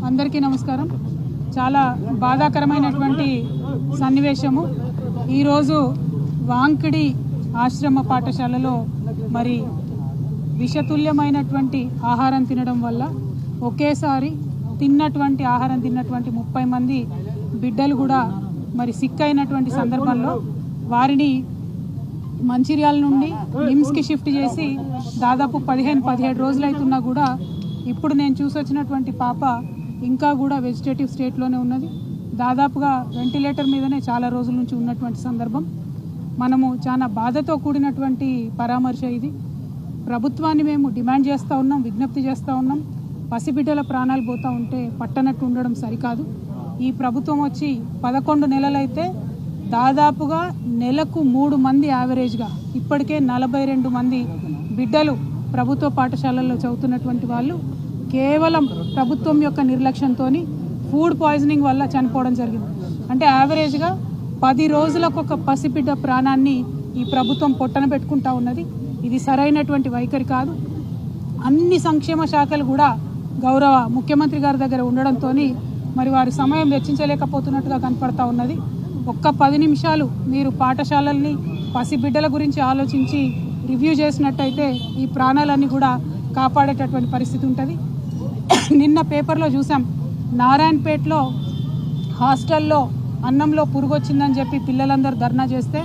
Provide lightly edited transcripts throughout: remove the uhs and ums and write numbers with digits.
అందరికీ నమస్కారం. చాలా బాధాకరమైనటువంటి సన్నివేశము. ఈరోజు వాంకిడి ఆశ్రమ పాఠశాలలో మరి విషతుల్యమైనటువంటి ఆహారం తినడం వల్ల ఒకేసారి ఆహారం తిన్నటువంటి 30 మంది బిడ్డలు కూడా మరి సిక్ అయినటువంటి సందర్భంలో వారిని మంచిర్యాల నుండి నిమ్స్కి షిఫ్ట్ చేసి దాదాపు 15-17 రోజులు అవుతున్నా కూడా ఇప్పుడు నేను చూసొచ్చినటువంటి పాప ఇంకా కూడా వెజిటేటివ్ స్టేట్లోనే ఉన్నది. దాదాపుగా వెంటిలేటర్ మీదనే చాలా రోజుల నుంచి ఉన్నటువంటి సందర్భం. మనము చాలా బాధతో కూడినటువంటి పరామర్శ ఇది. ప్రభుత్వాన్ని మేము డిమాండ్ చేస్తూ ఉన్నాం, విజ్ఞప్తి చేస్తూ ఉన్నాం. పసిబిడ్డల ప్రాణాలు పోతూ ఉంటే పట్టనట్టు ఉండడం సరికాదు. ఈ ప్రభుత్వం వచ్చి 11 నెలలైతే దాదాపుగా నెలకు 3 మంది యావరేజ్గా ఇప్పటికే 42 మంది బిడ్డలు ప్రభుత్వ పాఠశాలల్లో చదువుతున్నటువంటి వాళ్ళు కేవలం ప్రభుత్వం యొక్క నిర్లక్ష్యంతో ఫుడ్ పాయిజనింగ్ వల్ల చనిపోవడం జరిగింది. అంటే యావరేజ్గా 10 రోజులకు ఒక పసిబిడ్డ ప్రాణాన్ని ఈ ప్రభుత్వం పొట్టన పెట్టుకుంటా ఉన్నది. ఇది సరైనటువంటి వైఖరి కాదు. అన్ని సంక్షేమ శాఖలు కూడా గౌరవ ముఖ్యమంత్రి గారి దగ్గర ఉండడంతో మరి వారి సమయం వెచ్చించలేకపోతున్నట్టుగా కనపడతా ఉన్నది. ఒక్క 10 నిమిషాలు మీరు పాఠశాలల్ని పసిబిడ్డల గురించి ఆలోచించి రివ్యూ చేసినట్టయితే ఈ ప్రాణాలన్నీ కూడా కాపాడేటటువంటి పరిస్థితి ఉంటుంది. నిన్న పేపర్లో చూసాం, నారాయణపేటలో హాస్టల్లో అన్నంలో పురుగు వచ్చిందని చెప్పి పిల్లలందరూ ధర్నా చేస్తే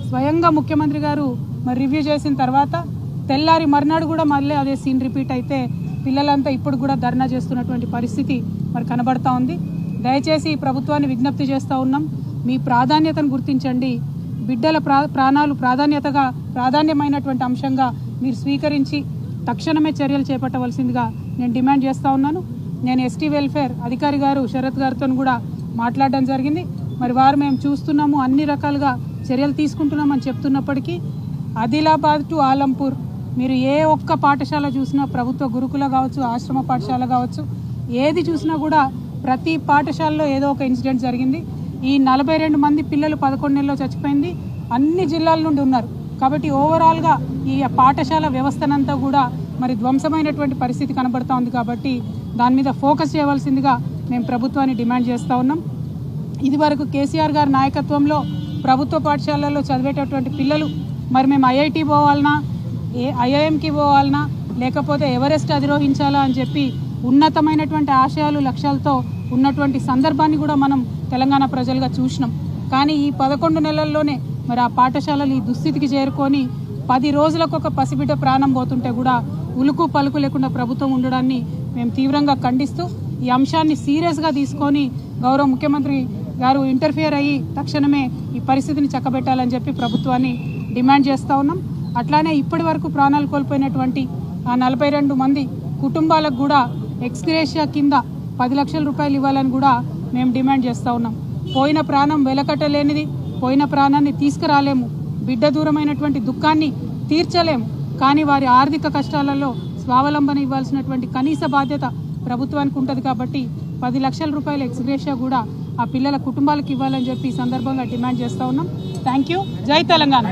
స్వయంగా ముఖ్యమంత్రి గారు మరి రివ్యూ చేసిన తర్వాత తెల్లారి మర్నాడు కూడా మళ్ళీ అదే సీన్ రిపీట్ అయితే పిల్లలంతా ఇప్పుడు కూడా ధర్నా చేస్తున్నటువంటి పరిస్థితి మరి కనబడతా ఉంది. దయచేసి ఈ ప్రభుత్వాన్ని విజ్ఞప్తి చేస్తూ ఉన్నాం, మీ ప్రాధాన్యతను గుర్తించండి. బిడ్డల ప్రాణాలు ప్రాధాన్యమైనటువంటి అంశంగా మీరు స్వీకరించి తక్షణమే చర్యలు చేపట్టవలసిందిగా నేను డిమాండ్ చేస్తూ ఉన్నాను. నేను ఎస్టీ వెల్ఫేర్ అధికారి గారు శరత్ గారితో కూడా మాట్లాడడం జరిగింది. మరి వారు మేము చూస్తున్నాము, అన్ని రకాలుగా చర్యలు తీసుకుంటున్నామని చెప్తున్నప్పటికీ ఆదిలాబాద్ టు ఆలంపూర్ మీరు ఏ ఒక్క పాఠశాల చూసినా, ప్రభుత్వ గురుకుల కావచ్చు, ఆశ్రమ పాఠశాల కావచ్చు, ఏది చూసినా కూడా ప్రతి పాఠశాలలో ఏదో ఒక ఇన్సిడెంట్ జరిగింది. ఈ 42 మంది పిల్లలు 11 నెలల్లో చచ్చిపోయింది. అన్ని జిల్లాల నుండి ఉన్నారు. కాబట్టి ఓవరాల్గా ఈ పాఠశాల వ్యవస్థనంతా కూడా మరి ధ్వంసమైనటువంటి పరిస్థితి కనబడతా ఉంది. కాబట్టి దాని మీద ఫోకస్ చేయవలసిందిగా మేము ప్రభుత్వాన్ని డిమాండ్ చేస్తూ ఉన్నాం. ఇదివరకు కేసీఆర్ గారి నాయకత్వంలో ప్రభుత్వ పాఠశాలల్లో చదివేటటువంటి పిల్లలు మరి మేము ఐఐటి పోవాలన్నా, ఐఐఎంకి పోవాలన్నా, లేకపోతే ఎవరెస్ట్ అధిరోహించాలా అని చెప్పి ఉన్నతమైనటువంటి ఆశయాలు, లక్ష్యాలతో ఉన్నటువంటి సందర్భాన్ని కూడా మనం తెలంగాణ ప్రజలుగా చూసినాం. కానీ ఈ 11 నెలల్లోనే మరి ఆ పాఠశాలలు ఈ దుస్థితికి చేరుకొని 10 రోజులకు ఒక పసిబిడ్డ ప్రాణం పోతుంటే కూడా ఉలుకు పలుకు లేకుండా ప్రభుత్వం ఉండడాన్ని మేము తీవ్రంగా ఖండిస్తూ ఈ అంశాన్ని సీరియస్గా తీసుకొని గౌరవ ముఖ్యమంత్రి గారు ఇంటర్ఫియర్ అయ్యి తక్షణమే ఈ పరిస్థితిని చక్కబెట్టాలని చెప్పి ప్రభుత్వాన్ని డిమాండ్ చేస్తూ ఉన్నాం. అట్లానే ఇప్పటి వరకు ప్రాణాలు కోల్పోయినటువంటి ఆ 42 మంది కుటుంబాలకు కూడా ఎక్స్గ్రేషియా కింద 10 లక్షల రూపాయలు ఇవ్వాలని కూడా మేము డిమాండ్ చేస్తూ ఉన్నాం. పోయిన ప్రాణం వెలకట్టలేనిది, పోయిన ప్రాణాన్ని తీసుకురాలేము, బిడ్డ దూరమైనటువంటి దుఃఖాన్ని తీర్చలేము. కానీ వారి ఆర్థిక కష్టాలలో స్వావలంబన ఇవ్వాల్సినటువంటి కనీస బాధ్యత ప్రభుత్వానికి ఉంటుంది. కాబట్టి 10 లక్షల రూపాయల ఎక్స్గ్రేషియా కూడా ఆ పిల్లల కుటుంబాలకు ఇవ్వాలని చెప్పి ఈ సందర్భంగా డిమాండ్ చేస్తూ ఉన్నాం. Thank you. జై తెలంగాణ.